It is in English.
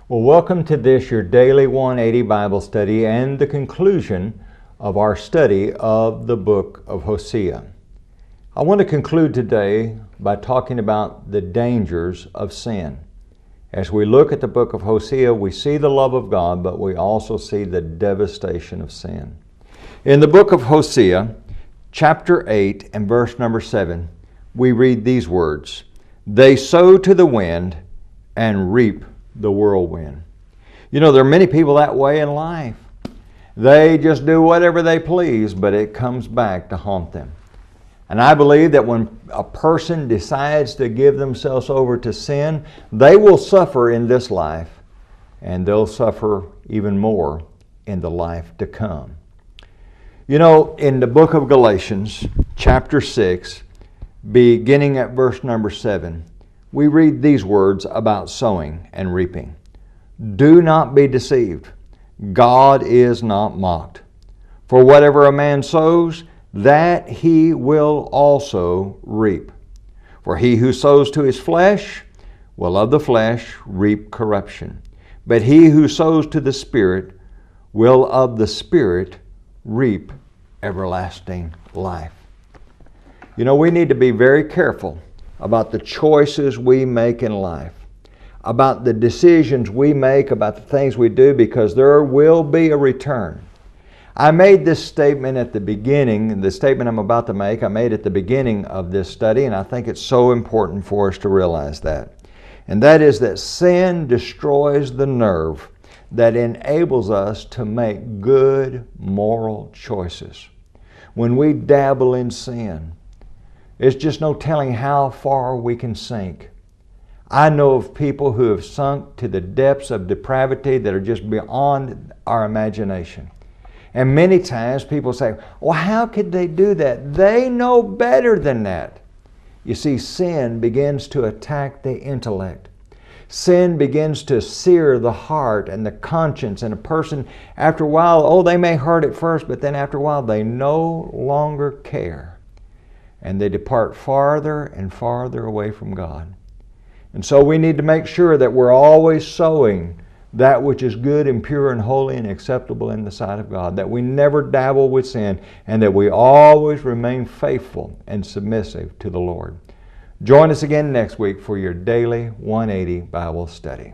Well, welcome to this, your daily 180 Bible study and the conclusion of our study of the book of Hosea. I want to conclude today by talking about the dangers of sin. As we look at the book of Hosea, we see the love of God, but we also see the devastation of sin. In the book of Hosea, chapter 8 and verse number 7, we read these words, "They sow to the wind and reap the whirlwind." You know, there are many people that way in life. They just do whatever they please, but it comes back to haunt them. And I believe that when a person decides to give themselves over to sin, they will suffer in this life, and they'll suffer even more in the life to come. You know, in the book of Galatians, chapter 6, beginning at verse number 7, we read these words about sowing and reaping. "Do not be deceived. God is not mocked. For whatever a man sows, that he will also reap. For he who sows to his flesh will of the flesh reap corruption. But he who sows to the Spirit will of the Spirit reap everlasting life." You know, we need to be very careful about the choices we make in life, about the decisions we make, about the things we do, because there will be a return. I made this statement at the beginning, the statement I'm about to make, I made at the beginning of this study, and I think it's so important for us to realize that. And that is that sin destroys the nerve that enables us to make good moral choices. When we dabble in sin, it's just no telling how far we can sink. I know of people who have sunk to the depths of depravity that are just beyond our imagination. And many times people say, well, how could they do that? They know better than that. You see, sin begins to attack the intellect. Sin begins to sear the heart and the conscience, and a person, after a while, they may hurt at first, but then after a while they no longer care. And they depart farther and farther away from God. And so we need to make sure that we're always sowing that which is good and pure and holy and acceptable in the sight of God, that we never dabble with sin, and that we always remain faithful and submissive to the Lord. Join us again next week for your daily 180 Bible study.